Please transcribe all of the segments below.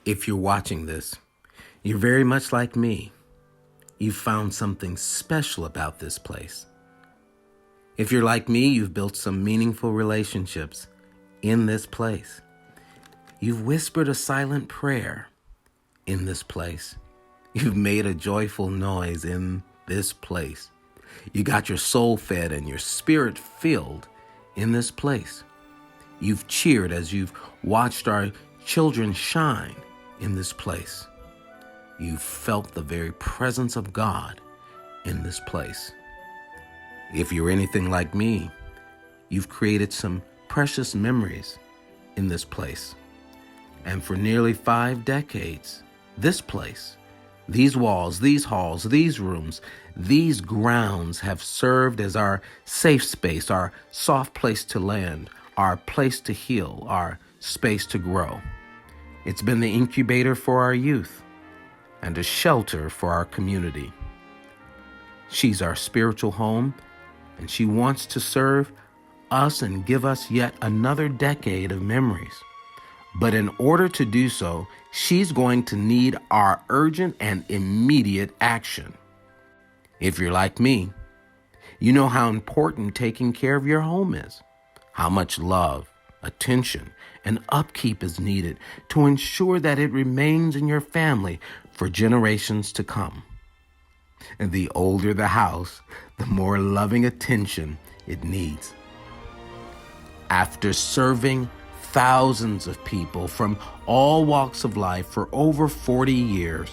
If you're watching this, you're very much like me. You've found something special about this place. If you're like me, you've built some meaningful relationships in this place. You've whispered a silent prayer in this place. You've made a joyful noise in this place. You got your soul fed and your spirit filled in this place. You've cheered as you've watched our children shine in this place. You've felt the very presence of God in this place. If you're anything like me, you've created some precious memories in this place. And for nearly 5 decades, this place, these walls, these halls, these rooms, these grounds have served as our safe space, our soft place to land, our place to heal, our space to grow. It's been the incubator for our youth and a shelter for our community. She's our spiritual home, and she wants to serve us and give us yet another decade of memories. But in order to do so, she's going to need our urgent and immediate action. If you're like me, you know how important taking care of your home is, how much love, attention, and upkeep is needed to ensure that it remains in your family for generations to come. And the older the house, the more loving attention it needs. After serving thousands of people from all walks of life for over 40 years,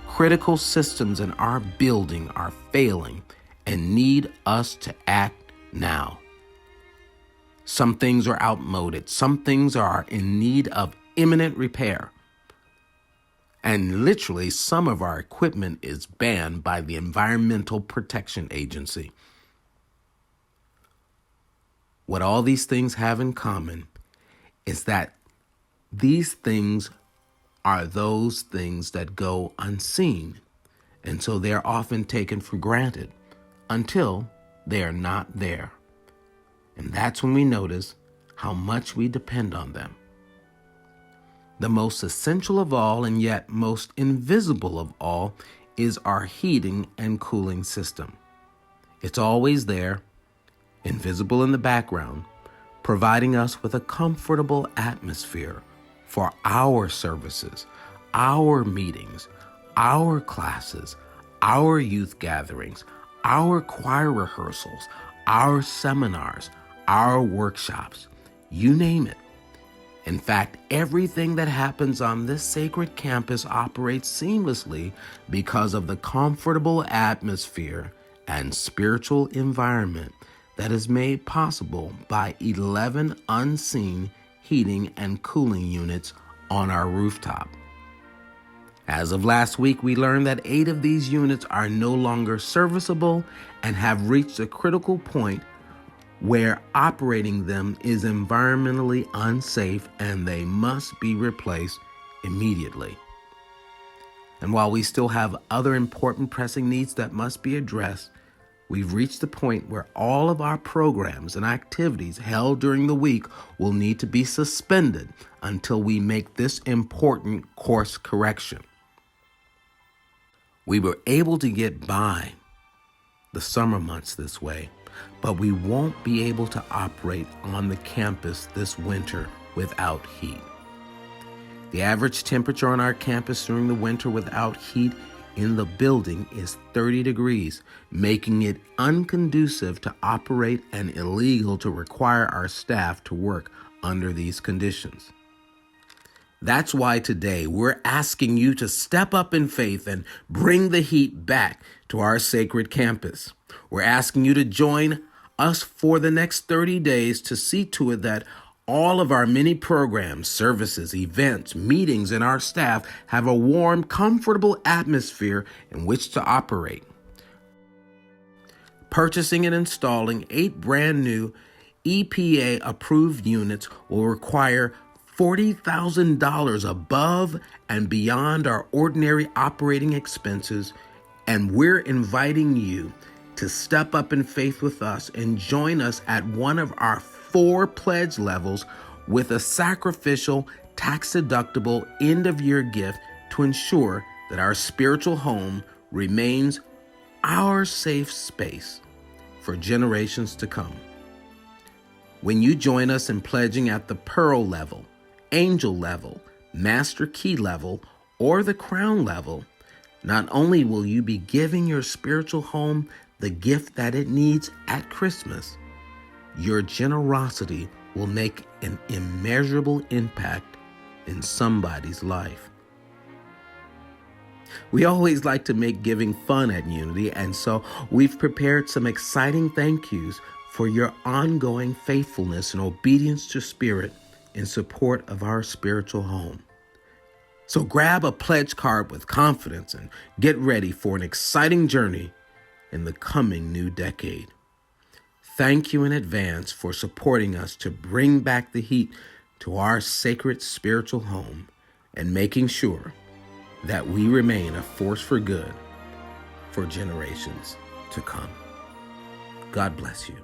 critical systems in our building are failing and need us to act now. Some things are outmoded. Some things are in need of imminent repair. And literally, some of our equipment is banned by the Environmental Protection Agency. What all these things have in common is that these things are those things that go unseen, and so they're often taken for granted until they are not there. And that's when we notice how much we depend on them. The most essential of all, and yet most invisible of all, is our heating and cooling system. It's always there, invisible in the background, providing us with a comfortable atmosphere for our services, our meetings, our classes, our youth gatherings, our choir rehearsals, our seminars, our workshops, you name it. In fact, everything that happens on this sacred campus operates seamlessly because of the comfortable atmosphere and spiritual environment that is made possible by 11 unseen heating and cooling units on our rooftop. As of last week, we learned that 8 of these units are no longer serviceable and have reached a critical point where operating them is environmentally unsafe and they must be replaced immediately. And while we still have other important pressing needs that must be addressed, we've reached the point where all of our programs and activities held during the week will need to be suspended until we make this important course correction. We were able to get by the summer months this way, but we won't be able to operate on the campus this winter without heat. The average temperature on our campus during the winter without heat in the building is 30 degrees, making it unconducive to operate and illegal to require our staff to work under these conditions. That's why today we're asking you to step up in faith and bring the heat back to our sacred campus. We're asking you to join us for the next 30 days to see to it that all of our many programs, services, events, meetings, and our staff have a warm, comfortable atmosphere in which to operate. Purchasing and installing 8 brand new EPA-approved units will require $40,000 above and beyond our ordinary operating expenses, and we're inviting you to step up in faith with us and join us at one of our 4 pledge levels with a sacrificial tax-deductible end-of-year gift to ensure that our spiritual home remains our safe space for generations to come. When you join us in pledging at the Pearl level, Angel level, Master Key level, or the Crown level, not only will you be giving your spiritual home the gift that it needs at Christmas, your generosity will make an immeasurable impact in somebody's life. We always like to make giving fun at Unity, and so we've prepared some exciting thank yous for your ongoing faithfulness and obedience to Spirit in support of our spiritual home. So grab a pledge card with confidence and get ready for an exciting journey in the coming new decade. Thank you in advance for supporting us to bring back the heat to our sacred spiritual home and making sure that we remain a force for good for generations to come. God bless you.